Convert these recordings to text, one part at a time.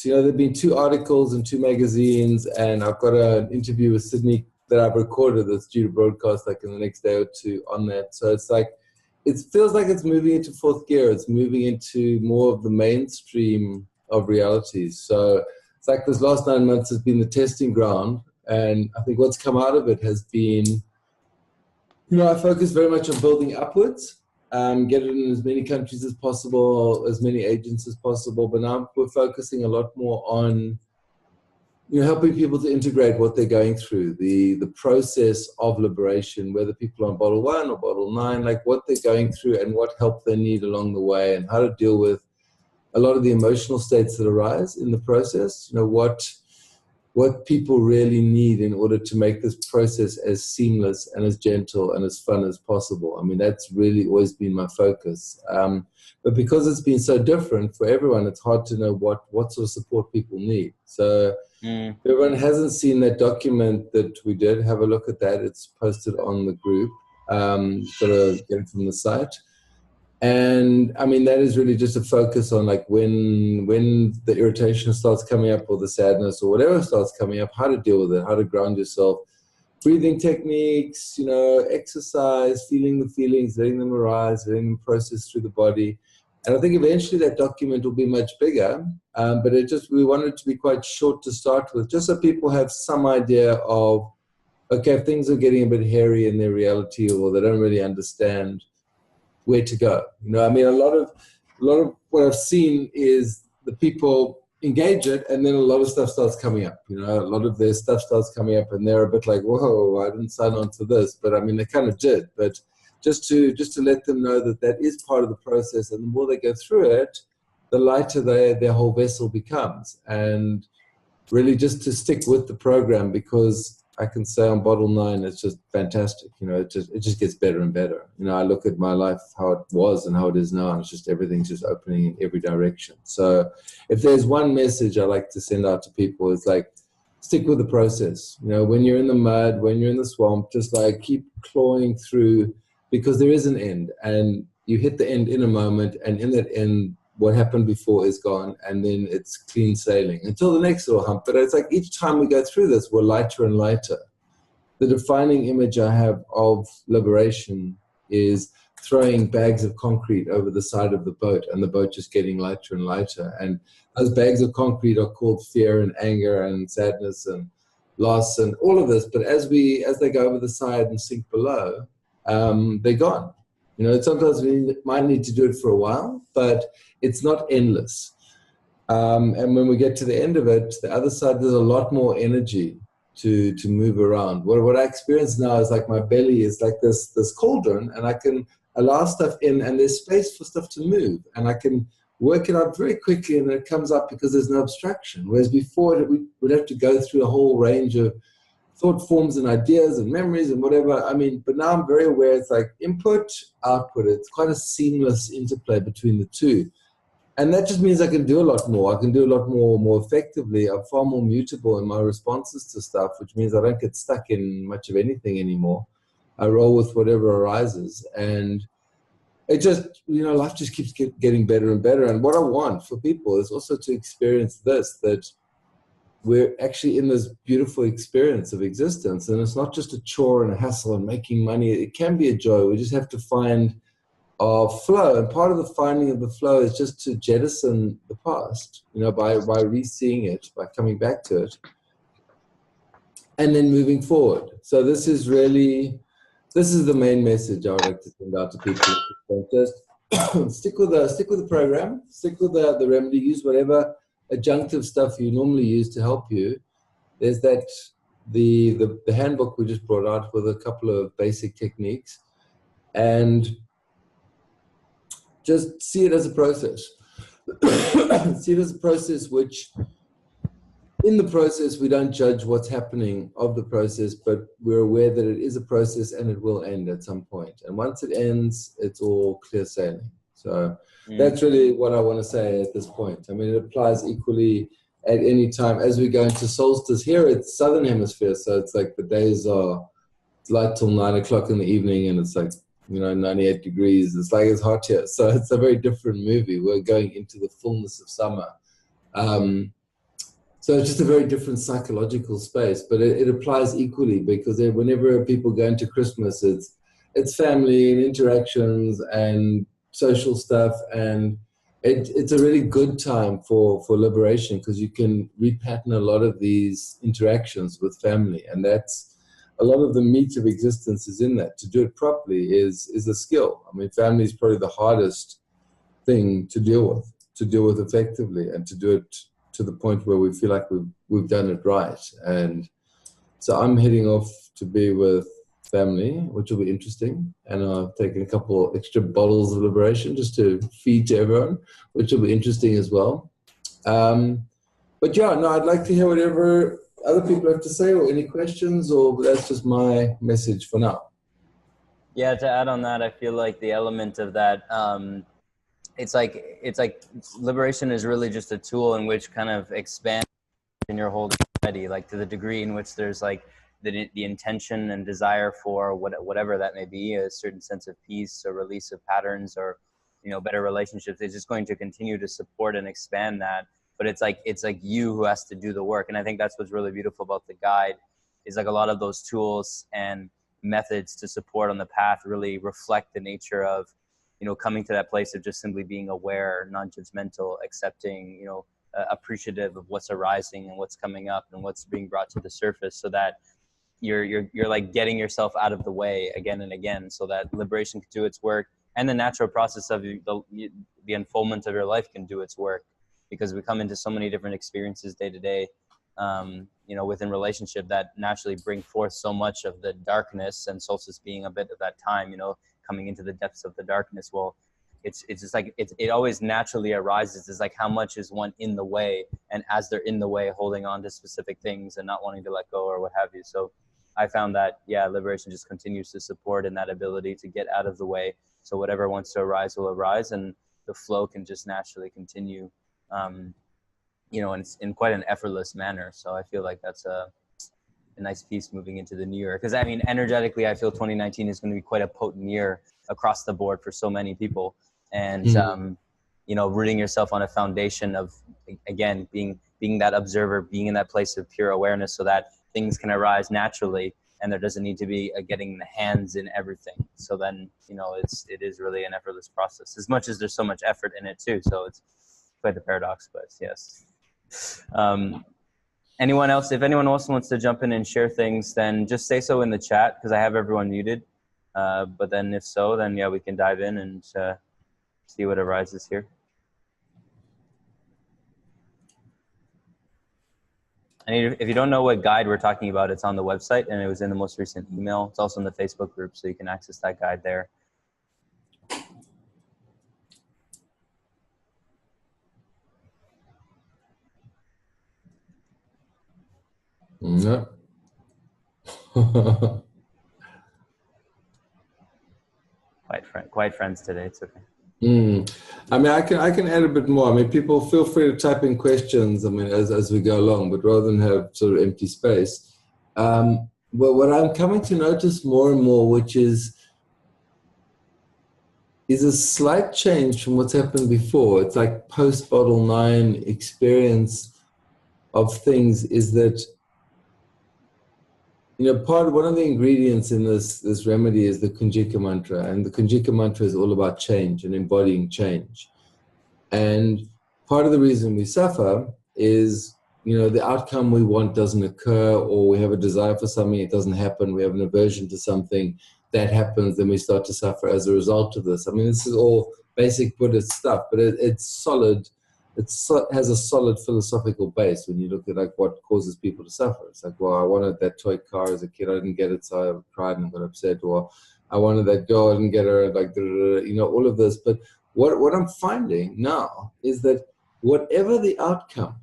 there've been 2 articles in 2 magazines, and I've got an interview with Sydney that I've recorded that's due to broadcast like in the next day or two on that. So it's like, it feels like it's moving into fourth gear. It's moving into more of the mainstream of realities. So it's like this last 9 months has been the testing ground. And I think what's come out of it has been, I focus very much on building upwards, get it in as many countries as possible, as many agents as possible. But now we're focusing a lot more on, helping people to integrate what they're going through, the process of liberation, whether people are on bottle 1 or bottle 9, like what they're going through and what help they need along the way, and how to deal with a lot of the emotional states that arise in the process. What people really need in order to make this process as seamless and as gentle and as fun as possible. I mean, that's really always been my focus. But because it's been so different for everyone, it's hard to know what sort of support people need. So if everyone hasn't seen that document that we did, have a look at that. It's posted on the group. Got to get it from the site. And I mean, that is really just a focus on like when the irritation starts coming up, or the sadness or whatever starts coming up, how to deal with it, how to ground yourself, breathing techniques, exercise, feeling the feelings, letting them arise, letting them process through the body. And I think eventually that document will be much bigger, but we wanted it to be quite short to start with, just so people have some idea of, okay, if things are getting a bit hairy in their reality, or they don't really understand where to go. I mean, a lot of what I've seen is the people engage it, and then a lot of stuff starts coming up. A lot of their stuff starts coming up, and they're a bit like, whoa, I didn't sign on to this. But I mean, they kind of did. But just to let them know that is part of the process, and the more they go through it, the lighter their whole vessel becomes. And really just to stick with the program, because I can say on bottle 9, it's just fantastic. It just gets better and better. I look at my life, how it was and how it is now, and it's just, everything's just opening in every direction. So if there's one message I like to send out to people, it's like, stick with the process. When you're in the mud, when you're in the swamp, just like keep clawing through, because there is an end, and you hit the end in a moment, and in that end, what happened before is gone, and then it's clean sailing until the next little hump. But it's like each time we go through this, we're lighter and lighter. The defining image I have of liberation is throwing bags of concrete over the side of the boat, and the boat just getting lighter and lighter. And those bags of concrete are called fear and anger and sadness and loss and all of this. But as they go over the side and sink below, they're gone. Sometimes we might need to do it for a while, but it's not endless. And when we get to the end of it, the other side, there's a lot more energy to move around. What I experience now is like my belly is like this cauldron, and I can allow stuff in, and there's space for stuff to move, and I can work it out very quickly, and it comes up because there's no obstruction. Whereas before, we would have to go through a whole range of thought forms and ideas and memories and whatever. I mean, but now I'm very aware it's like input, output. It's quite a seamless interplay between the two. And that just means I can do a lot more. I can do a lot more effectively. I'm far more mutable in my responses to stuff, which means I don't get stuck in much of anything anymore. I roll with whatever arises. And it just, life just keeps getting better and better. And what I want for people is also to experience this, that we're actually in this beautiful experience of existence. And it's not just a chore and a hassle and making money. It can be a joy. We just have to find our flow. And part of the finding of the flow is just to jettison the past, by re-seeing it, by coming back to it, and then moving forward. So this is the main message I would like to send out to people. Just stick with the program, stick with the remedy, use whatever adjunctive stuff you normally use to help you. There's the handbook we just brought out with a couple of basic techniques, and just see it as a process. See it as a process which, in the process, we don't judge what's happening of the process, but we're aware that it is a process and it will end at some point. And once it ends, it's all clear sailing. So that's really what I want to say at this point. I mean, it applies equally at any time. As we go into solstice here, it's southern hemisphere, so it's like the days are light till 9 o'clock in the evening, and it's like 98 degrees. It's like it's hot here, so it's a very different movie. We're going into the fullness of summer, So it's just a very different psychological space, but it applies equally, because whenever people go into Christmas, it's family and interactions and social stuff, and it's a really good time for liberation, because you can repattern a lot of these interactions with family, and that's a lot of the meat of existence is in that. To do it properly is a skill. I mean, family is probably the hardest thing to deal with effectively, and to do it to the point where we feel like we've done it right. And so I'm heading off to be with family, which will be interesting. And I've taken a couple extra bottles of liberation just to feed to everyone, which will be interesting as well. But yeah, no, I'd like to hear whatever other people have to say, or any questions, or that's just my message for now. Yeah, to add on that, I feel like the element of that, it's like liberation is really just a tool in which kind of expands in your whole already, like to the degree in which there's like the intention and desire for whatever that may be, a certain sense of peace or release of patterns, or, you know, better relationships. It's just going to continue to support and expand that. But it's like you who has to do the work. And I think that's what's really beautiful about the guide, is like a lot of those tools and methods to support on the path really reflect the nature of, you know, coming to that place of just simply being aware, non-judgmental, accepting, you know, appreciative of what's arising and what's coming up and what's being brought to the surface, so that you're like getting yourself out of the way again and again, so that liberation can do its work, and the natural process of the unfoldment of your life can do its work, because we come into so many different experiences day to day, you know, within relationship, that naturally bring forth so much of the darkness, and solstice being a bit of that time, you know, coming into the depths of the darkness. Well, it's just like it always naturally arises. It's like, how much is one in the way, and as they're in the way, holding on to specific things and not wanting to let go or what have you. So I found that, yeah, liberation just continues to support in that ability to get out of the way, so whatever wants to arise will arise, and the flow can just naturally continue, you know, and it's in quite an effortless manner. So I feel like that's a nice piece moving into the new year, because I mean, energetically, I feel 2019 is going to be quite a potent year across the board for so many people, and you know, rooting yourself on a foundation of, again, being that observer, being in that place of pure awareness, so that things can arise naturally, and there doesn't need to be getting the hands in everything. So then, you know, it is really an effortless process, as much as there's so much effort in it too. So it's quite the paradox, but yes. Anyone else, if anyone else wants to jump in and share things, then just say so in the chat, because I have everyone muted. But then if so, then yeah, we can dive in and see what arises here. And if you don't know what guide we're talking about, it's on the website, and it was in the most recent email. It's also in the Facebook group, so you can access that guide there. No. Quiet friends today. It's okay. I mean, I can add a bit more. I mean, people feel free to type in questions, I mean, as we go along, but rather than have sort of empty space. Well, what I'm coming to notice more and more, which is a slight change from what's happened before. It's like post-Bottle 9 experience of things, is that, you know, one of the ingredients in this remedy is the Kunjika mantra, and the Kunjika mantra is all about change and embodying change. And part of the reason we suffer is, you know, the outcome we want doesn't occur, or we have a desire for something, it doesn't happen, we have an aversion to something, that happens, then we start to suffer as a result of this. I mean, this is all basic Buddhist stuff, but it's solid. It has a solid philosophical base when you look at like what causes people to suffer. It's like, well, I wanted that toy car as a kid, I didn't get it, so I cried and got upset. Or I wanted that girl, I didn't get her, like, you know, all of this. But what I'm finding now is that whatever the outcome,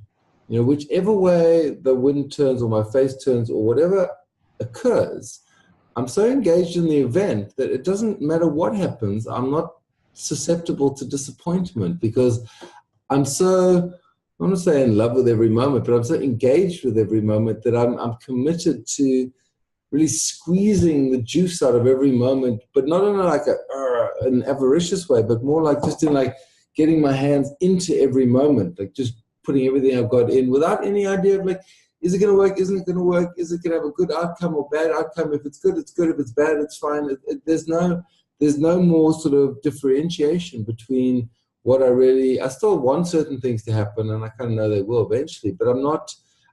you know, whichever way the wind turns or my face turns or whatever occurs, I'm so engaged in the event that it doesn't matter what happens, I'm not susceptible to disappointment, because I'm so, I want to say in love with every moment, but I'm so engaged with every moment that I'm committed to really squeezing the juice out of every moment, but not in like an avaricious way, but more like just in like getting my hands into every moment, like just putting everything I've got in without any idea of like, is it going to work? Isn't it going to work? Is it going to have a good outcome or bad outcome? If it's good, it's good. If it's bad, it's fine. There's no more sort of differentiation between what I still want certain things to happen, and I kind of know they will eventually, but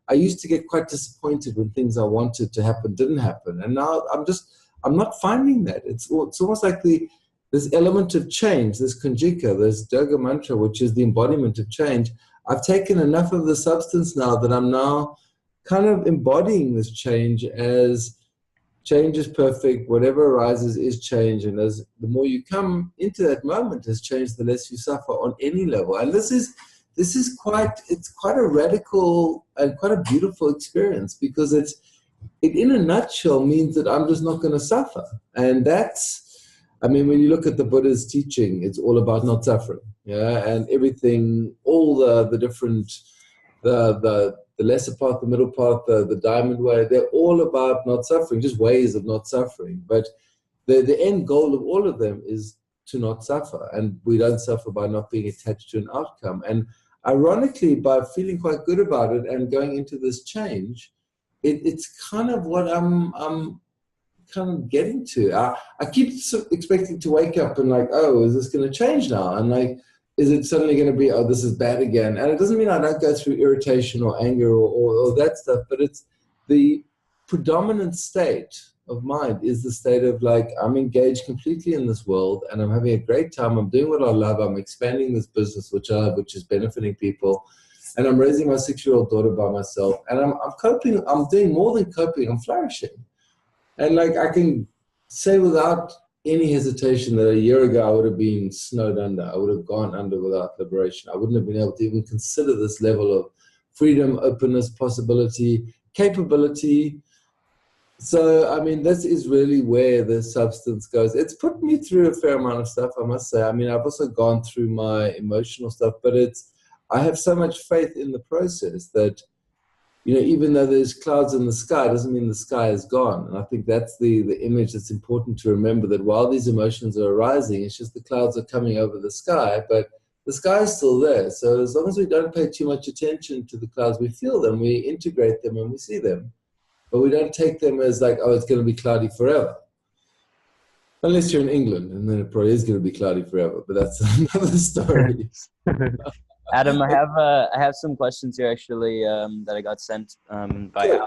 I used to get quite disappointed when things I wanted to happen didn't happen. And now I'm not finding that. It's almost like this element of change, this conjika, this yoga mantra, which is the embodiment of change. I've taken enough of the substance now that I'm now kind of embodying this change as change is perfect, whatever arises is change, and as the more you come into that moment as change, the less you suffer on any level. And this is quite a radical and quite a beautiful experience, because it in a nutshell means that I'm just not going to suffer. And that's, I mean, when you look at the Buddha's teaching, it's all about not suffering. Yeah, and everything, all the different, the lesser path, the middle path, the diamond way, they're all about not suffering, just ways of not suffering. But the end goal of all of them is to not suffer. And we don't suffer by not being attached to an outcome. And ironically, by feeling quite good about it and going into this change, it's kind of what I'm kind of getting to. I keep expecting to wake up and like, oh, is this going to change now? And like, is it suddenly going to be, oh, this is bad again? And it doesn't mean I don't go through irritation or anger or that stuff, but it's the predominant state of mind is the state of like, I'm engaged completely in this world and I'm having a great time. I'm doing what I love. I'm expanding this business, which is benefiting people. And I'm raising my 6-year-old daughter by myself. And I'm coping. I'm doing more than coping. I'm flourishing. And like, I can say without any hesitation that a year ago I would have been snowed under. I would have gone under without liberation. I wouldn't have been able to even consider this level of freedom, openness, possibility, capability. So, I mean, this is really where the substance goes. It's put me through a fair amount of stuff, I must say. I mean, I've also gone through my emotional stuff, but I have so much faith in the process that, you know, even though there's clouds in the sky, doesn't mean the sky is gone. And I think that's the image that's important to remember, that while these emotions are arising, it's just the clouds are coming over the sky, but the sky is still there. So as long as we don't pay too much attention to the clouds, we feel them, we integrate them and we see them. But we don't take them as like, oh, it's going to be cloudy forever. Unless you're in England, and then it probably is going to be cloudy forever, but that's another story. Adam, I have some questions here actually that I got sent by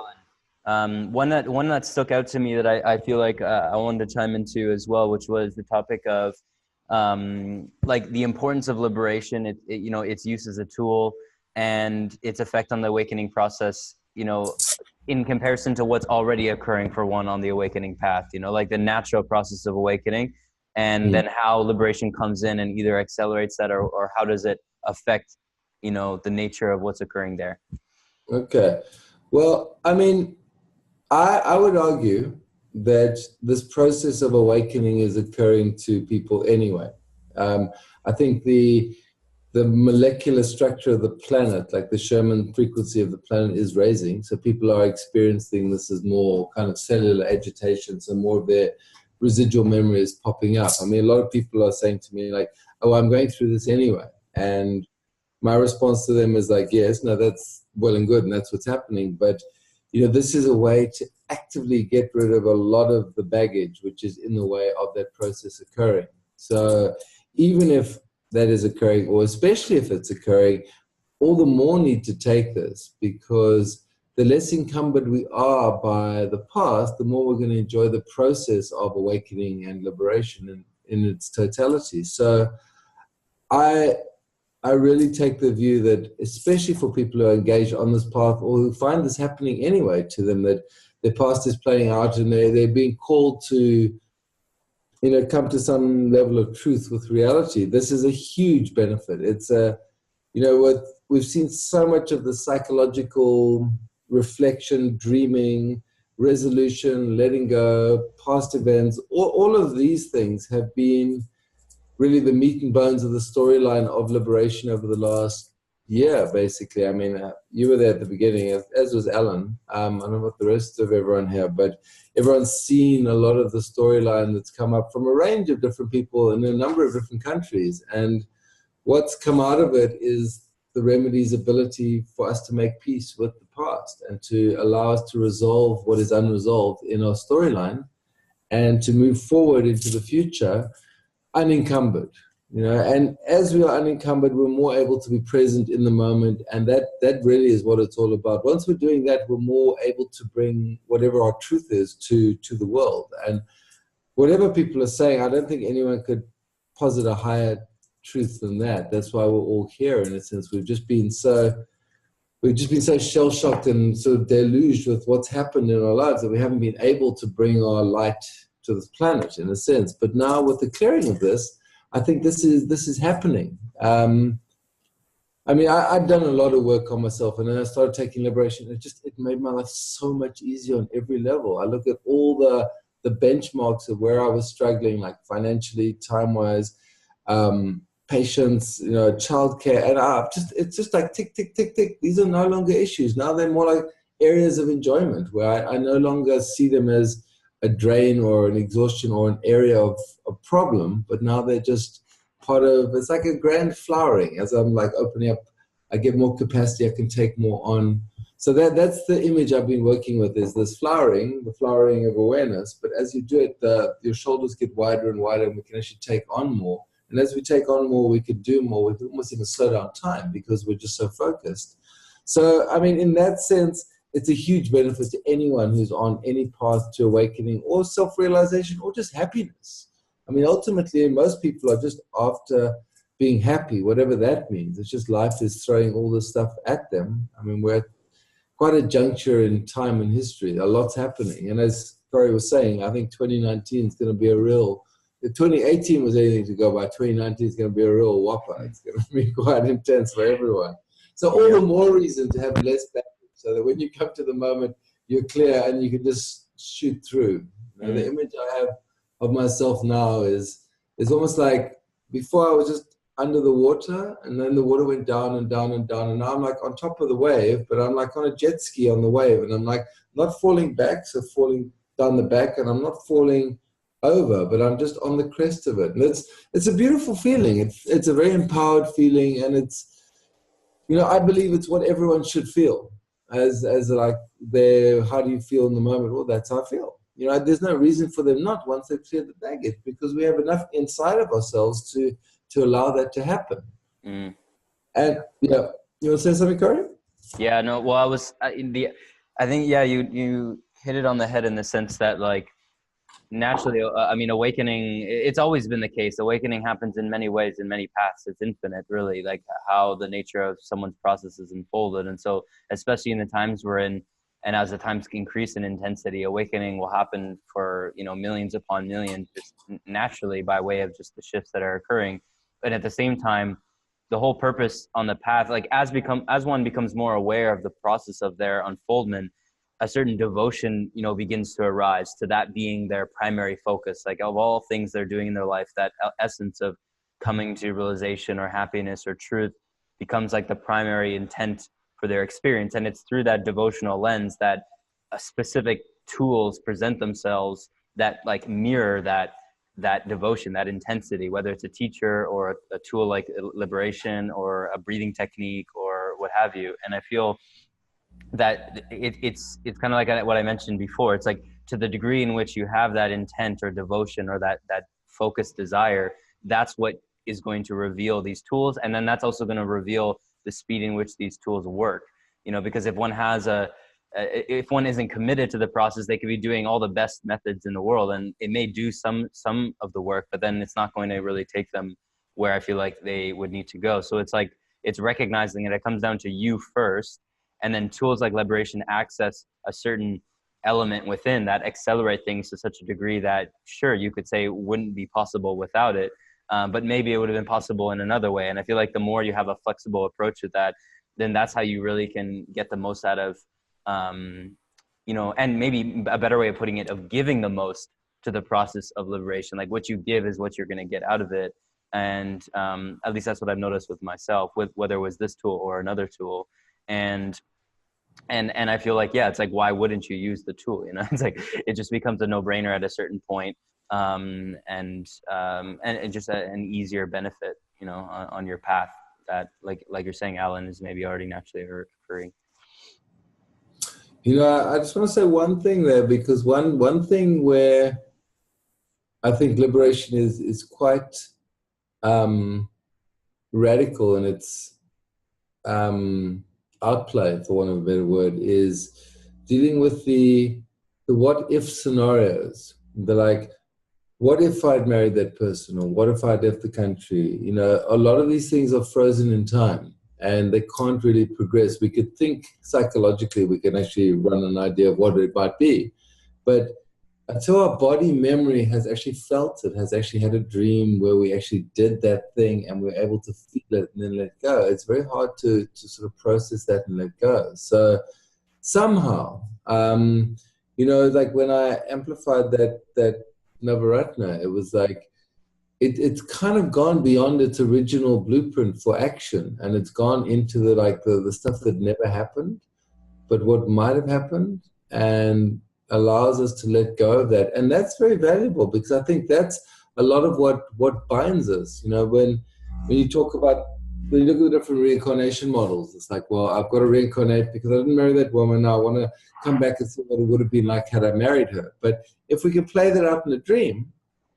Alan. One that stuck out to me that I feel like I wanted to chime into as well, which was the topic of like the importance of liberation, you know, its use as a tool and its effect on the awakening process, you know, in comparison to what's already occurring for one on the awakening path, you know, like the natural process of awakening, and then how liberation comes in and either accelerates that or how does it affect, you know, the nature of what's occurring there. Okay. Well, I mean, I would argue that this process of awakening is occurring to people anyway. I think the molecular structure of the planet, like the Sherman frequency of the planet, is raising. So people are experiencing this as more kind of cellular agitation, so more of their residual memory is popping up. I mean, a lot of people are saying to me like, oh, I'm going through this anyway. And my response to them is like, yes, no, that's well and good, and that's what's happening. But, you know, this is a way to actively get rid of a lot of the baggage which is in the way of that process occurring. So even if that is occurring, or especially if it's occurring, all the more need to take this, because the less encumbered we are by the past, the more we're going to enjoy the process of awakening and liberation in its totality. So I really take the view that, especially for people who are engaged on this path or who find this happening anyway to them, that their past is playing out and they're being called to, you know, come to some level of truth with reality. This is a huge benefit. It's you know, we've seen so much of the psychological reflection, dreaming, resolution, letting go, past events, all of these things have been really the meat and bones of the storyline of liberation over the last year, basically. I mean, you were there at the beginning, as was Alan. I don't know about the rest of everyone here, but everyone's seen a lot of the storyline that's come up from a range of different people in a number of different countries. And what's come out of it is the remedy's ability for us to make peace with the past and to allow us to resolve what is unresolved in our storyline and to move forward into the future unencumbered. And as we are unencumbered, we're more able to be present in the moment, and that really is what it's all about. Once we're doing that, we're more able to bring whatever our truth is to the world. And whatever people are saying, I don't think anyone could posit a higher truth than that. That's why we're all here, in a sense. We've just been so shell-shocked and sort of deluged with what's happened in our lives that we haven't been able to bring our light to this planet, in a sense. But now with the clearing of this, I think this is happening. I'd done a lot of work on myself, and then I started taking liberation. It made my life so much easier on every level. I look at all the benchmarks of where I was struggling, like financially, time-wise, patience, childcare, and it's just like tick, tick, tick, tick. These are no longer issues. Now they're more like areas of enjoyment where I no longer see them as a drain or an exhaustion or an area of a problem, but now they're just part of, it's like a grand flowering. As I'm like opening up, I get more capacity, I can take more on. So that's the image I've been working with, is this flowering, the flowering of awareness. But as you do it, your shoulders get wider and wider, and we can actually take on more. And as we take on more, we can do more. We can almost even slow down time because we're just so focused. So, in that sense, it's a huge benefit to anyone who's on any path to awakening or self-realization or just happiness. Ultimately, most people are just after being happy, whatever that means. It's just life is throwing all this stuff at them. We're at quite a juncture in time and history. A lot's happening. And as Corey was saying, I think 2019 is going to be if 2018 was anything to go by, 2019 is going to be a real whopper. It's going to be quite intense for everyone. So all the more reason to have less baggage, so that when you come to the moment, you're clear and you can just shoot through. The image I have of myself now is almost like before I was just under the water, and then the water went down and down and down, and now I'm like on top of the wave, but I'm like on a jet ski on the wave, and I'm like not falling back, so falling down the back, and I'm not falling over, but I'm just on the crest of it. And it's a beautiful feeling. It's a very empowered feeling, and it's, I believe it's what everyone should feel. As like how do you feel in the moment? Well, that's how I feel. There's no reason for them not, once they've cleared the baggage, because we have enough inside of ourselves to allow that to happen. And you want to say something, Corey? Yeah, no. Well, I think you hit it on the head in the sense that, like, naturally, awakening, it's always been the case. Awakening happens in many ways, in many paths. It's infinite, really, like how the nature of someone's process is unfolded. And so, especially in the times we're in, and as the times increase in intensity, awakening will happen for, millions upon millions, just naturally, by way of just the shifts that are occurring. But at the same time, the whole purpose on the path, like as one becomes more aware of the process of their unfoldment, a certain devotion, begins to arise to that being their primary focus. Like, of all things they're doing in their life, that essence of coming to realization or happiness or truth becomes like the primary intent for their experience. And it's through that devotional lens that specific tools present themselves that like mirror that devotion, that intensity, whether it's a teacher or a tool like liberation or a breathing technique or what have you. And I feel that it's kind of like what I mentioned before. It's like, to the degree in which you have that intent or devotion or that focused desire, that's what is going to reveal these tools. And then that's also going to reveal the speed in which these tools work. Because if one if one isn't committed to the process, they could be doing all the best methods in the world, and it may do some of the work, but then it's not going to really take them where I feel like they would need to go. So it's like, it's recognizing it comes down to you first. And then tools like liberation access a certain element within that accelerate things to such a degree that, sure, you could say wouldn't be possible without it, but maybe it would have been possible in another way. And I feel like the more you have a flexible approach to that, then that's how you really can get the most out of, and maybe a better way of putting it, of giving the most to the process of liberation. Like, what you give is what you're going to get out of it. And at least that's what I've noticed with myself, with whether it was this tool or another tool. And I feel like, it's like, why wouldn't you use the tool? It's like, it just becomes a no-brainer at a certain point, and just an easier benefit, on your path that, like you're saying, Alan, is maybe already naturally occurring. You know, I just want to say one thing there, because one thing where I think liberation is quite radical in its outplay, for want of a better word, is dealing with the what if scenarios. The like, what if I'd married that person, or what if I'd left the country? You know, a lot of these things are frozen in time and they can't really progress. We could think psychologically, we can actually run an idea of what it might be, but until our body memory has actually felt it, has actually had a dream where we actually did that thing and we're able to feel it and then let go, it's very hard to sort of process that and let go. So somehow, you know, like when I amplified that Navaratna, it was like, it's kind of gone beyond its original blueprint for action, and it's gone into the stuff that never happened, but what might have happened, and allows us to let go of that. And that's very valuable, because I think that's a lot of what binds us. You know, when you talk about, when you look at the different reincarnation models, it's like, well, I've got to reincarnate because I didn't marry that woman. Now I want to come back and see what it would have been like had I married her. But if we can play that out in a dream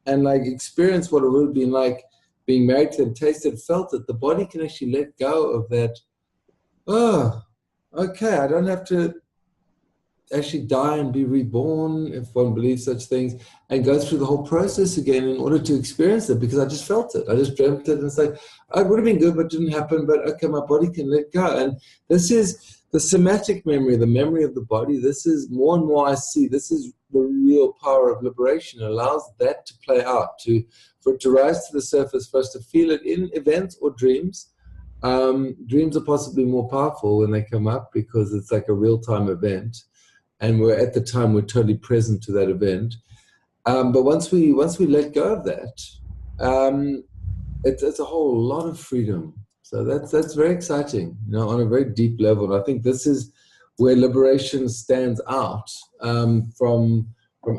and like experience what it would have been like being married to them, tasted, felt it, the body can actually let go of that. Oh, okay, I don't have to actually die and be reborn, if one believes such things, and go through the whole process again in order to experience it, because I just felt it. I just dreamt it, and it's like, oh, it would have been good, but it didn't happen, but okay, my body can let go. And this is the somatic memory, the memory of the body. This is more and more I see, this is the real power of liberation. It allows that to play out, for it to rise to the surface, for us to feel it in events or dreams. Dreams are possibly more powerful when they come up, because it's like a real-time event, and we're at the time we're totally present to that event. But once we let go of that, it's a whole lot of freedom. So that's very exciting, you know, on a very deep level. And I think this is where liberation stands out from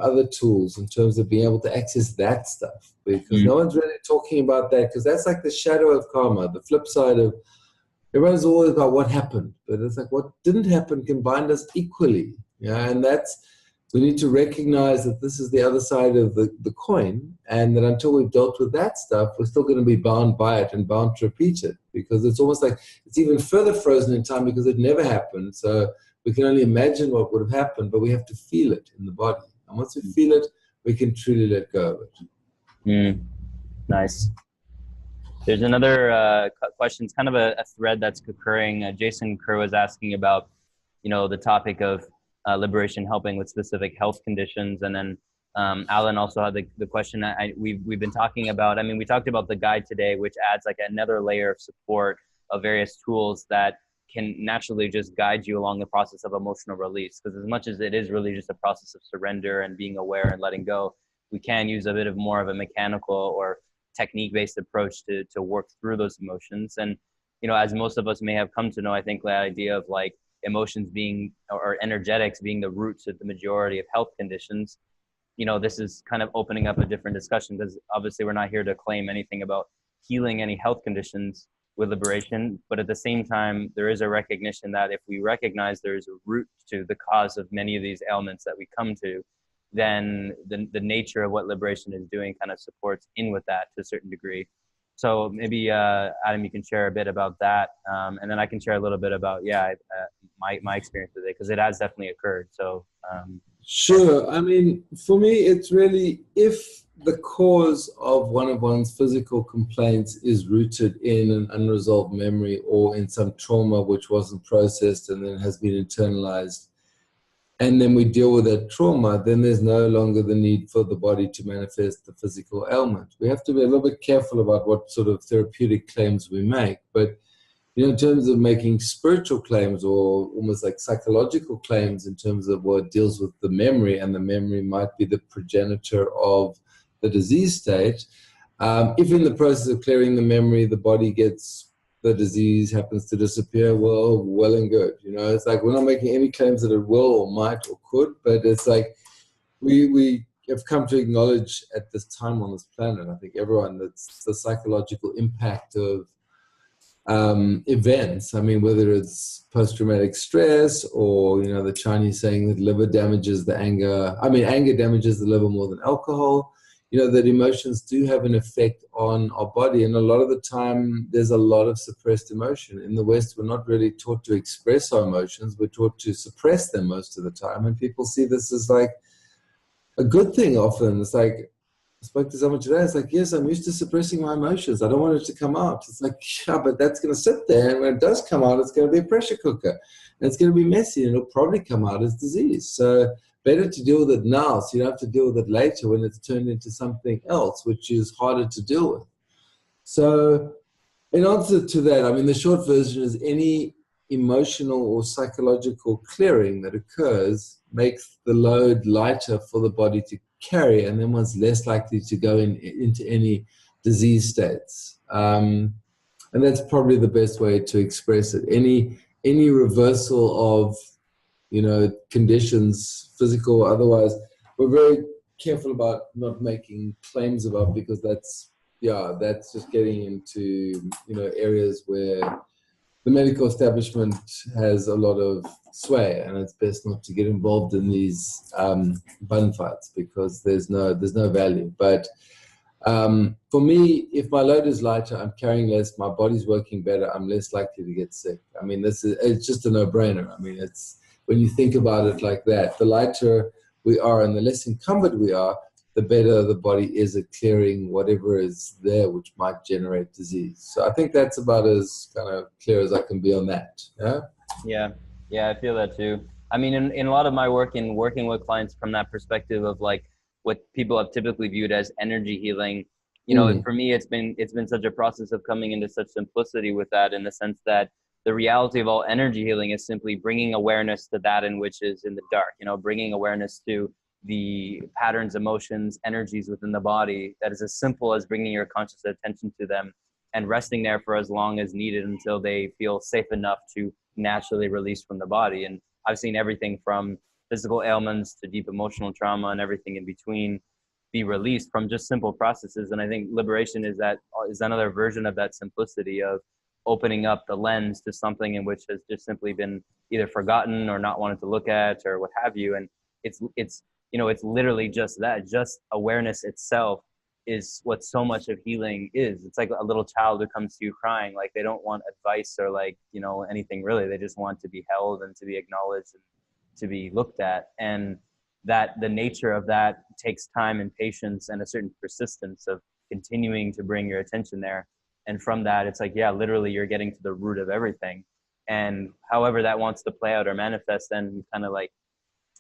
other tools in terms of being able to access that stuff, because no one's really talking about that, because that's like the shadow of karma, the flip side of, everyone's always about what happened, but it's like what didn't happen can bind us equally. Yeah, and we need to recognize that this is the other side of the coin, and that until we've dealt with that stuff, we're still going to be bound by it and bound to repeat it, because it's almost like it's even further frozen in time because it never happened. So we can only imagine what would have happened, but we have to feel it in the body. And once we feel it, we can truly let go of it. Nice. There's another question. It's kind of a thread that's occurring. Jason Kerr was asking about, you know, the topic of liberation helping with specific health conditions. And then Alan also had the question we've been talking about. I mean, we talked about the guide today, which adds like another layer of support of various tools that can naturally just guide you along the process of emotional release. Because as much as it is really just a process of surrender and being aware and letting go, we can use a bit of more of a mechanical or technique-based approach to work through those emotions. And, you know, as most of us may have come to know, I think the idea of like emotions being, or energetics being the roots of the majority of health conditions, you know, this is kind of opening up a different discussion, because obviously we're not here to claim anything about healing any health conditions with liberation. But at the same time, there is a recognition that if we recognize there is a root to the cause of many of these ailments that we come to, then the nature of what liberation is doing kind of supports in with that to a certain degree. So maybe Adam, you can share a bit about that, and then I can share a little bit about my experience with it, because it has definitely occurred. So sure. I mean, for me, it's really, if the cause of one of one's physical complaints is rooted in an unresolved memory or in some trauma which wasn't processed and then has been internalized, and then we deal with that trauma, then there's no longer the need for the body to manifest the physical ailment. We have to be a little bit careful about what sort of therapeutic claims we make. But, you know, in terms of making spiritual claims or almost like psychological claims in terms of what deals with the memory, and the memory might be the progenitor of the disease state, if in the process of clearing the memory, the body gets, the disease happens to disappear, well and good. You know, it's like we're not making any claims that it will or might or could, but it's like we have come to acknowledge at this time on this planet, I think everyone, that's the psychological impact of events. I mean, whether it's post-traumatic stress or, you know, the Chinese saying that liver damages the anger. I mean, anger damages the liver more than alcohol. You know, that emotions do have an effect on our body. And a lot of the time, there's a lot of suppressed emotion. In the West, we're not really taught to express our emotions. We're taught to suppress them most of the time. And people see this as like a good thing often. It's like, I spoke to someone today, it's like, yes, I'm used to suppressing my emotions. I don't want it to come out. It's like, yeah, but that's going to sit there. And when it does come out, it's going to be a pressure cooker. And it's going to be messy, and it'll probably come out as disease. So better to deal with it now, so you don't have to deal with it later when it's turned into something else, which is harder to deal with. So in answer to that, I mean, the short version is any emotional or psychological clearing that occurs makes the load lighter for the body to carry, and then one's less likely to go into any disease states. And that's probably the best way to express it. Any reversal of, you know, conditions, physical or otherwise, we're very careful about not making claims about, because that's just getting into, you know, areas where the medical establishment has a lot of sway, and it's best not to get involved in these bun fights, because there's no value. But for me, if my load is lighter, I'm carrying less, my body's working better, I'm less likely to get sick. I mean, it's just a no-brainer. I mean, it's, when you think about it like that, the lighter we are and the less encumbered we are, the better the body is at clearing whatever is there which might generate disease. So I think that's about as kind of clear as I can be on that. Yeah, I feel that too. I mean, in a lot of my work, in working with clients from that perspective of like what people have typically viewed as energy healing, you know, for me, it's been such a process of coming into such simplicity with that, in the sense that the reality of all energy healing is simply bringing awareness to that in which is in the dark, you know, bringing awareness to the patterns, emotions, energies within the body, that is as simple as bringing your conscious attention to them and resting there for as long as needed until they feel safe enough to naturally release from the body. And I've seen everything from physical ailments to deep emotional trauma and everything in between be released from just simple processes. And I think liberation is another version of that simplicity of opening up the lens to something in which has just simply been either forgotten or not wanted to look at or what have you. And it's you know, it's literally just that. Just awareness itself is what so much of healing is. It's like a little child who comes to you crying, like they don't want advice or like, you know, anything really. They just want to be held and to be acknowledged and to be looked at. And that the nature of that takes time and patience and a certain persistence of continuing to bring your attention there. And from that, it's like, yeah, literally you're getting to the root of everything. And however that wants to play out or manifest, then kind of like,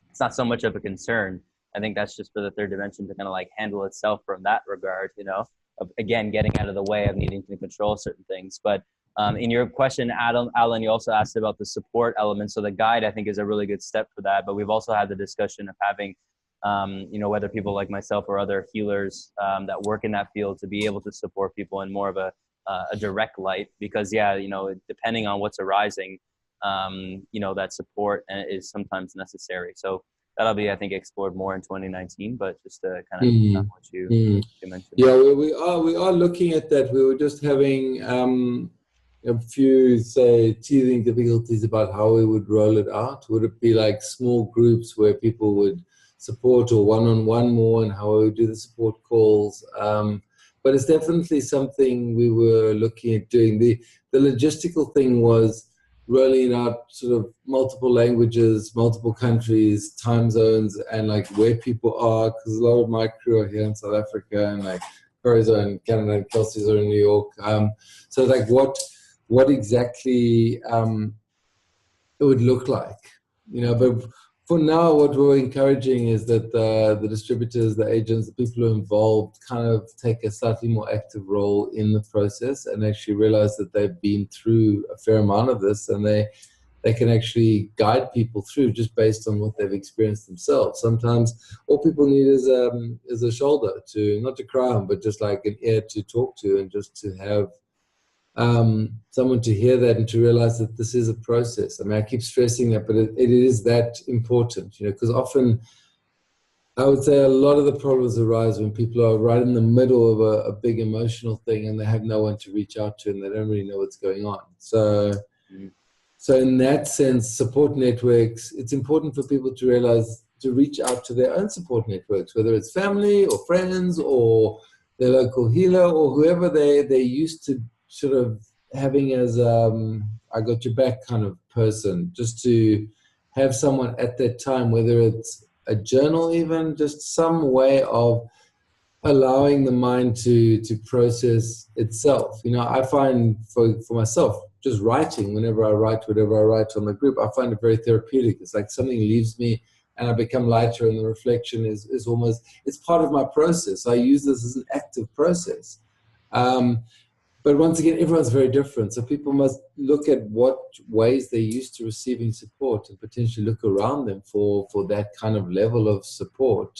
it's not so much of a concern. I think that's just for the third dimension to kind of like handle itself from that regard, you know, of, again, getting out of the way of needing to control certain things. But in your question, Alan, you also asked about the support element. So the guide, I think, is a really good step for that. But we've also had the discussion of having, you know, whether people like myself or other healers that work in that field to be able to support people in more of a direct light, because, yeah, you know, depending on what's arising, you know, that support is sometimes necessary. So that'll be, I think, explored more in 2019, but just to kind of what you mentioned. Yeah, we are looking at that. We were just having a few, say, teething difficulties about how we would roll it out. Would it be like small groups where people would support, or one-on-one more, and how we would do the support calls? But it's definitely something we were looking at doing. The logistical thing was rolling out sort of multiple languages, multiple countries, time zones, and like where people are, because a lot of my crew are here in South Africa, and like Corey's are in Canada, and Kelsey's are in New York. So like what exactly it would look like, you know. But for now, what we're encouraging is that the distributors, the agents, the people who are involved kind of take a slightly more active role in the process and actually realize that they've been through a fair amount of this, and they can actually guide people through just based on what they've experienced themselves. Sometimes all people need is a shoulder to, not to cry on, but just like an ear to talk to, and just to have someone to hear that and to realize that this is a process. I mean, I keep stressing that, but it is that important, you know, because often I would say a lot of the problems arise when people are right in the middle of a big emotional thing and they have no one to reach out to and they don't really know what's going on. Mhm. So in that sense, support networks, it's important for people to realize to reach out to their own support networks, whether it's family or friends or their local healer or whoever they're used to sort of having as I got your back kind of person, just to have someone at that time, whether it's a journal even, just some way of allowing the mind to process itself. You know, I find for myself, just writing, whenever I write, whatever I write on the group, I find it very therapeutic. It's like something leaves me and I become lighter, and the reflection is almost, it's part of my process. I use this as an active process. Um, but once again, everyone's very different. So people must look at what ways they're used to receiving support and potentially look around them for that kind of level of support,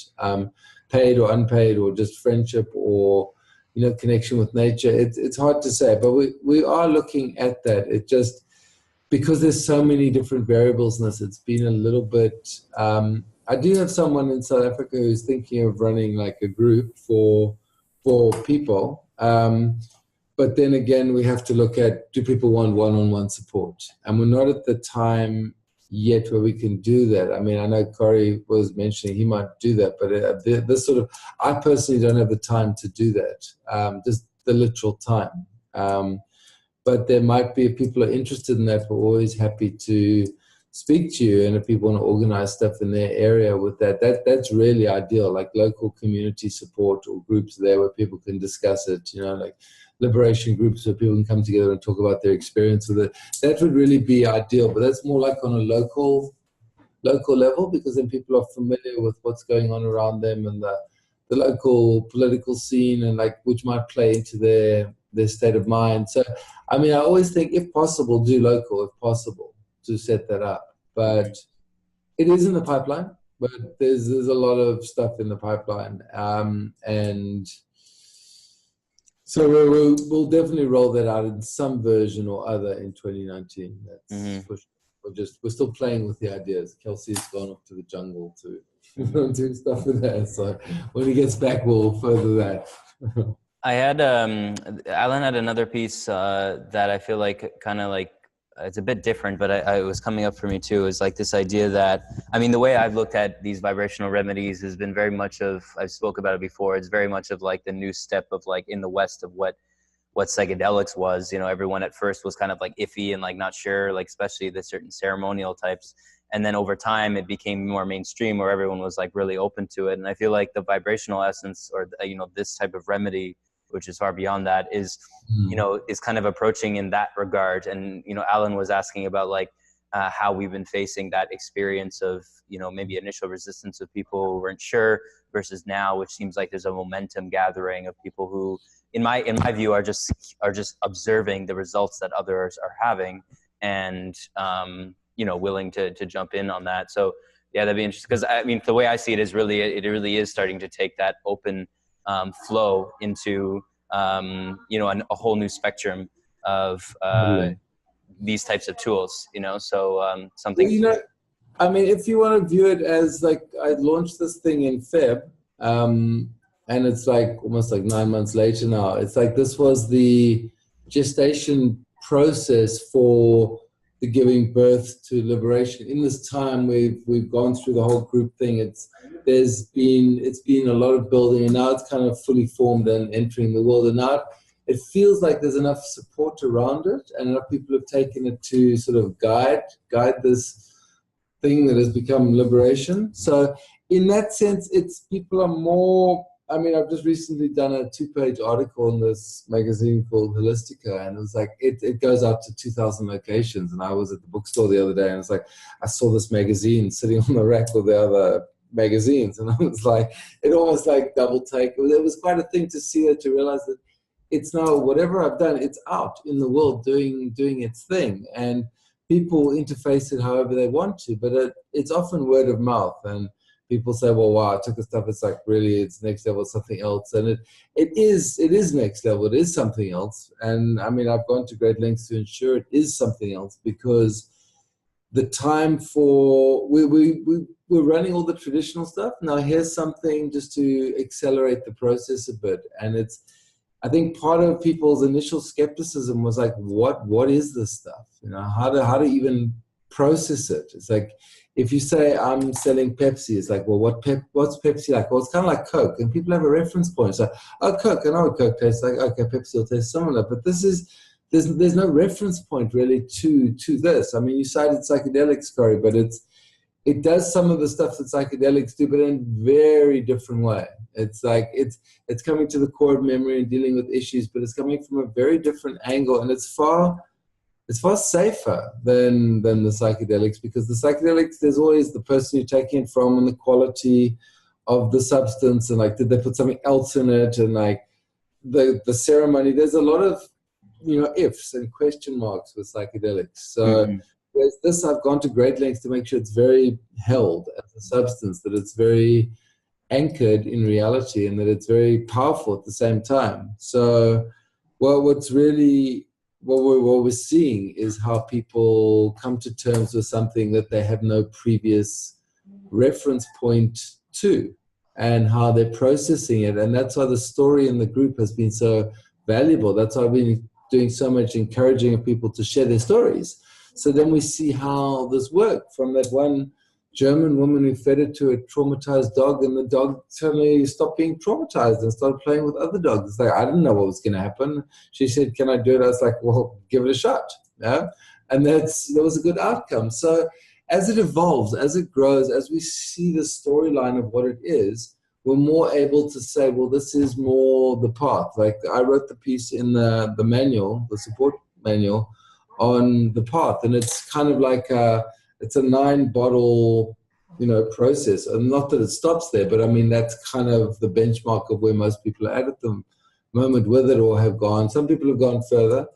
paid or unpaid, or just friendship or, you know, connection with nature. It's hard to say, but we are looking at that. It just, because there's so many different variables in this, it's been a little bit, I do have someone in South Africa who's thinking of running like a group for people. But then again, we have to look at, do people want one-on-one support? And we're not at the time yet where we can do that. I mean, I know Corey was mentioning he might do that, but this sort of, I personally don't have the time to do that, just the literal time. But there might be, if people are interested in that, we're always happy to speak to you. And if people want to organize stuff in their area with that's really ideal, like local community support or groups there where people can discuss it, you know, like liberation groups where people can come together and talk about their experience with it. That would really be ideal, but that's more like on a local level, because then people are familiar with what's going on around them and the local political scene, and like which might play into their state of mind. So I mean, I always think, if possible, do local, if possible, to set that up. But it is in the pipeline, but there's a lot of stuff in the pipeline, and so we'll definitely roll that out in some version or other in 2019. That's for sure. We're still playing with the ideas. Kelsey's gone off to the jungle to do stuff with that. So when he gets back, we'll further that. I had Alan had another piece that I feel like kind of like it's a bit different, but it was coming up for me too. Is like this idea that, I mean, the way I've looked at these vibrational remedies has been very much of, I've spoke about it before, it's very much of like the new step of like in the West of what psychedelics was. You know, everyone at first was kind of like iffy and like not sure, like especially the certain ceremonial types. And then over time it became more mainstream where everyone was like really open to it. And I feel like the vibrational essence, or, you know, this type of remedy, which is far beyond that, is, you know, is kind of approaching in that regard. And, you know, Alan was asking about like how we've been facing that experience of, you know, maybe initial resistance of people who weren't sure versus now, which seems like there's a momentum gathering of people who, in my view, are just observing the results that others are having, and you know, willing to jump in on that. So yeah, that'd be interesting, because I mean, the way I see it is really, it really is starting to take that open flow into you know, a whole new spectrum of these types of tools, you know. So something, well, you know, I mean, if you want to view it as like, I launched this thing in Feb, and it's like almost like 9 months later now. It's like this was the gestation process for the giving birth to liberation. In this time, we've gone through the whole group thing. It's been a lot of building, and now it's kind of fully formed and entering the world. And now it feels like there's enough support around it, and enough people have taken it to sort of guide this thing that has become liberation. So in that sense, it's, people are more, I mean, I've just recently done a 2-page article in this magazine called Holistica, and it was like, it goes out to 2,000 locations. And I was at the bookstore the other day, and it's like, I saw this magazine sitting on the rack with the other magazines, and I was like, it almost like double take. It was quite a thing to see it, to realize that it's now, whatever I've done, it's out in the world doing its thing, and people interface it however they want to, but it's often word of mouth, and people say, well, wow, I took the stuff, it's like, really, it's next level, something else. And it is next level, it is something else. And I mean, I've gone to great lengths to ensure it is something else, because the time for we're running all the traditional stuff. Now here's something just to accelerate the process a bit. And it's, I think part of people's initial skepticism was like, what is this stuff? You know, how to even process it? It's like, if you say I'm selling Pepsi, it's like, well, what's Pepsi like? Well, it's kind of like Coke, and people have a reference point. So, oh, Coke, I know what Coke tastes like. Okay, Pepsi will taste similar, but this is, there's no reference point really to this. I mean, you cited psychedelics, Corey, but it does some of the stuff that psychedelics do, but in a very different way. It's like it's coming to the core of memory and dealing with issues, but it's coming from a very different angle, and it's far safer than the psychedelics, because the psychedelics, there's always the person you're taking it from and the quality of the substance, and like, did they put something else in it, and like the ceremony. There's a lot of, you know, ifs and question marks with psychedelics. So whereas this, I've gone to great lengths to make sure it's very held as a substance, that it's very anchored in reality, and that it's very powerful at the same time. So what we're seeing is how people come to terms with something that they have no previous reference point to, and how they're processing it. And that's why the story in the group has been so valuable. That's why I've been doing so much encouraging of people to share their stories. So then we see how this worked, from that one German woman who fed it to a traumatized dog, and the dog suddenly stopped being traumatized and started playing with other dogs. It's like, I didn't know what was going to happen. She said, can I do it? I was like, well, give it a shot. Yeah? And that was a good outcome. So as it evolves, as it grows, as we see the storyline of what it is, we're more able to say, well, this is more the path. Like, I wrote the piece in the manual, the support manual, on the path, and it's kind of like it's a 9-bottle, you know, process. And not that it stops there, but I mean, that's kind of the benchmark of where most people are at the moment with it, or have gone. Some people have gone further.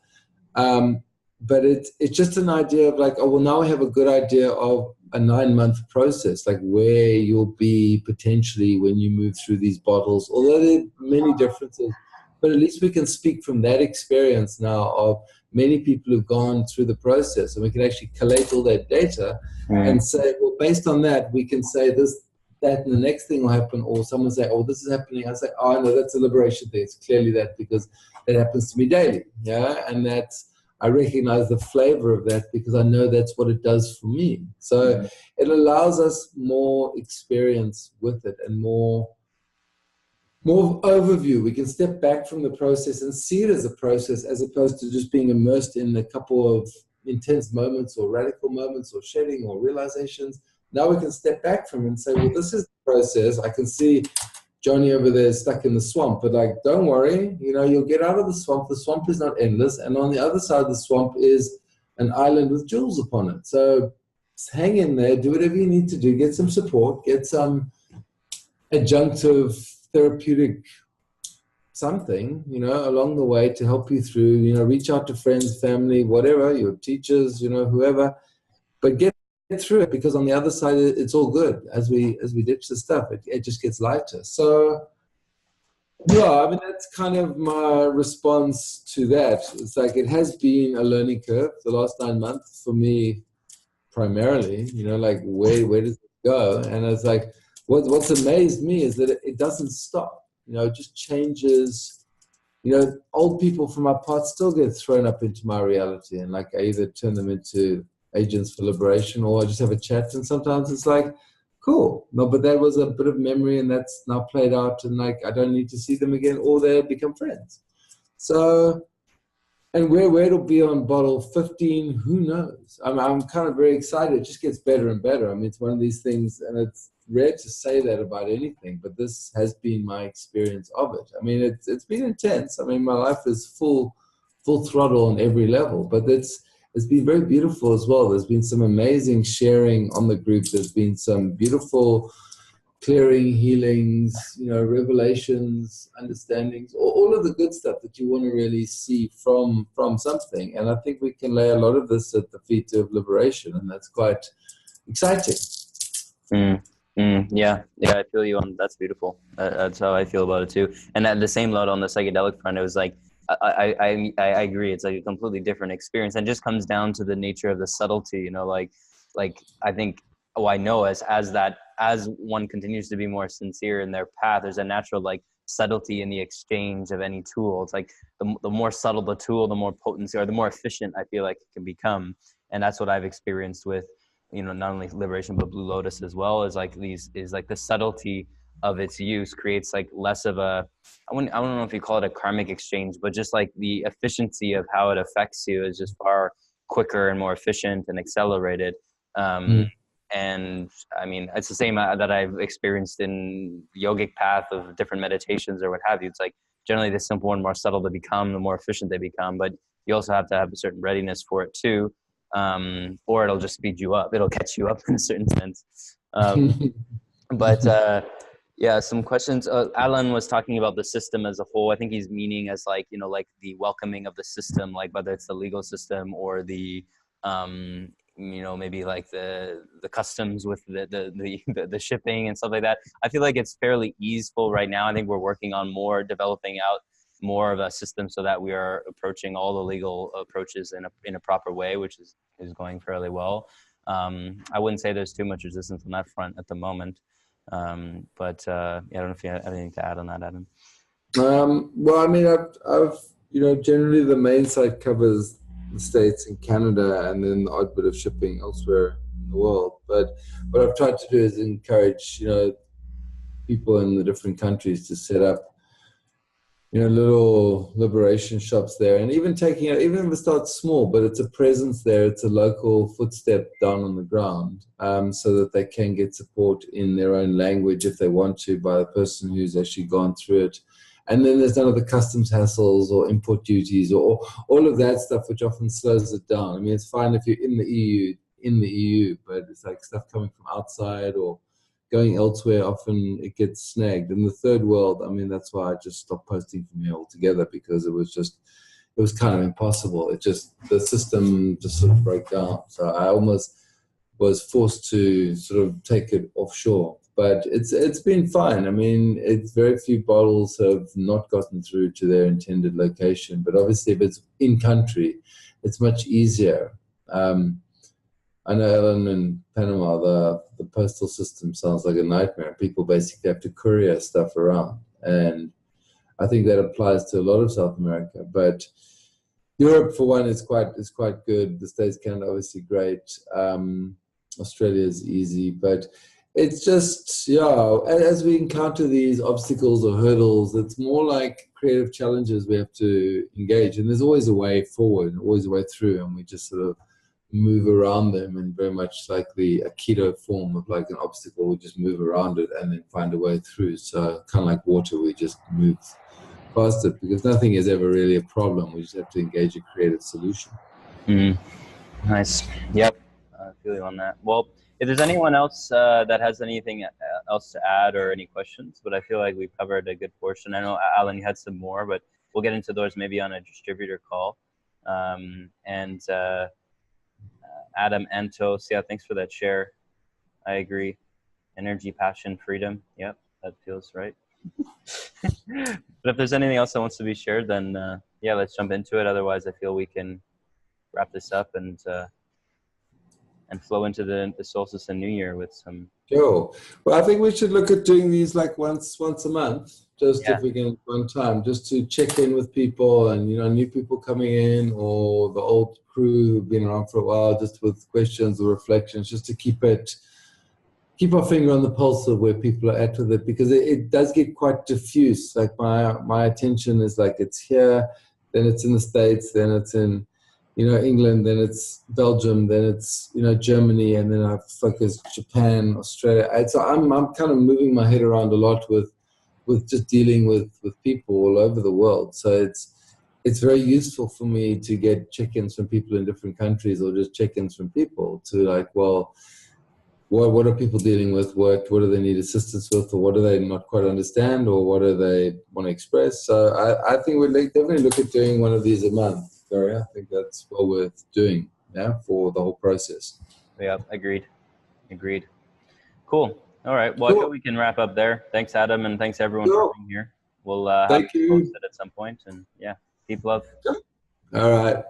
But it's just an idea of like, oh, well, now we have a good idea of a 9-month process, like where you'll be potentially when you move through these bottles, although there are many differences. But at least we can speak from that experience now of many people who've gone through the process, and we can actually collate all that data and say, well, based on that, we can say this, that, and the next thing will happen. Or someone say, oh, this is happening. I say, oh, no, that's a liberation thing. It's clearly that, because that happens to me daily. Yeah. And I recognize the flavor of that, because I know that's what it does for me. So it allows us more experience with it, and more overview. We can step back from the process and see it as a process, as opposed to just being immersed in a couple of intense moments or radical moments or shedding or realizations. Now we can step back from it and say, well, this is the process. I can see Johnny over there stuck in the swamp, but like, don't worry, you know, you'll get out of the swamp. The swamp is not endless. And on the other side of the swamp is an island with jewels upon it. So hang in there, do whatever you need to do, get some support, get some adjunctive therapeutic something, you know, along the way to help you through, you know, reach out to friends, family, whatever, your teachers, you know, whoever, but get through it, because on the other side, it's all good. As we ditch the stuff, it just gets lighter. So yeah, I mean, that's kind of my response to that. It's like, it has been a learning curve the last 9 months for me, primarily, you know, like where does it go? And it's like, what's amazed me is that it doesn't stop. You know, it just changes. You know, old people from my past still get thrown up into my reality, and like, I either turn them into agents for liberation, or I just have a chat. And sometimes it's like, cool, no, but that was a bit of memory, and that's now played out, and like, I don't need to see them again, or they become friends. So, and where it'll be on bottle 15, who knows? I'm kind of very excited. It just gets better and better. I mean, it's one of these things, and it's rare to say that about anything, but this has been my experience of it. I mean, it's been intense. I mean, my life is full throttle on every level, but it's been very beautiful as well. There's been some amazing sharing on the group. There's been some beautiful clearing, healings, you know, revelations, understandings, all of the good stuff that you want to really see from something. And I think we can lay a lot of this at the feet of liberation, and that's quite exciting. Yeah, I feel you on. That's beautiful. That's how I feel about it too. And at the same note, on the psychedelic front, it was like, I agree. It's like a completely different experience, and it just comes down to the nature of the subtlety. You know, like like, I think, I know as one continues to be more sincere in their path, there's a natural like subtlety in the exchange of any tool. It's like the more subtle the tool, the more potency, or the more efficient I feel like it can become. And that's what I've experienced with, not only Liberation, but Blue Lotus as well, is like the subtlety of its use creates like less of a, I don't know if you call it a karmic exchange, but just like the efficiency of how it affects you is just far quicker and more efficient and accelerated. And I mean, it's the same that I've experienced in the yogic path of different meditations or what have you. It's like generally the simple and more subtle they become, the more efficient they become, but you also have to have a certain readiness for it too. Or it'll just speed you up. It'll catch you up in a certain sense. Yeah, some questions. Alan was talking about the system as a whole. I think he's meaning as like, like the welcoming of the system, like whether it's the legal system or the, maybe like the customs with the shipping and stuff like that. I feel like it's fairly easeful right now. I think we're working on developing out more of a system so that we are approaching all the legal approaches in a proper way, which is going fairly well. I wouldn't say there's too much resistance on that front at the moment. I don't know if you have anything to add on that, Adam. Well, I mean, I've generally the main site covers the States and Canada, and then the odd bit of shipping elsewhere in the world. But what I've tried to do is encourage, people in the different countries to set up, little liberation shops there, and even taking it, even if it starts small, but it's a presence there, it's a local footstep down on the ground, so that they can get support in their own language if they want to by the person who's actually gone through it. And then there's none of the customs hassles or import duties or all of that stuff, which often slows it down. I mean, it's fine if you're in the EU, but it's like stuff coming from outside or going elsewhere, often it gets snagged. In the third world, I mean, that's why I just stopped posting from here altogether, because it was kind of impossible. The system just sort of broke down. So I almost was forced to sort of take it offshore. But it's been fine. I mean, very few bottles have not gotten through to their intended location. But obviously, if it's in country, it's much easier. I know, Ellen, in Panama, the postal system sounds like a nightmare. People basically have to courier stuff around, and I think that applies to a lot of South America. But Europe, for one, is quite good. The States, Canada, obviously great. Australia is easy, but it's just, as we encounter these obstacles or hurdles, it's more like creative challenges we have to engage. And there's always a way forward, always a way through, and we just sort of move around them, and very much like the Aikido form of like an obstacle, we just move around it and then find a way through. So kind of like water, we just move past it, because nothing is ever really a problem. We just have to engage a creative solution. Nice. Yep. I feel you on that. Well, if there's anyone else that has anything else to add or any questions, but I feel like we've covered a good portion. I know, Alan, you had some more, but we'll get into those maybe on a distributor call. Adam Antos, thanks for that share. I agree. Energy, passion, freedom. Yep, that feels right. But if there's anything else that wants to be shared, then let's jump into it. Otherwise, I feel we can wrap this up and flow into the solstice and New Year with some. Cool. Well, I think we should look at doing these like once a month, if we can, one time, just to check in with people and, new people coming in, or the old crew who've been around for a while, just with questions or reflections, just to keep our finger on the pulse of where people are at with it, because it does get quite diffuse. Like my attention is like, it's here, then it's in the States, then it's in England, then it's Belgium, then it's, Germany, and then I focus Japan, Australia. So I'm kind of moving my head around a lot with just dealing with people all over the world. So it's very useful for me to get check-ins from people in different countries, or just check-ins from people to like, well, what are people dealing with? What do they need assistance with, or what do they not quite understand, or what do they want to express? So I think we'd definitely look at doing one of these a month. Gary, I think that's well worth doing, for the whole process. Yeah, agreed. Cool. All right. Well, cool. I feel we can wrap up there. Thanks, Adam, and thanks everyone for being here. We'll have it posted at some point, and peace, love. All right.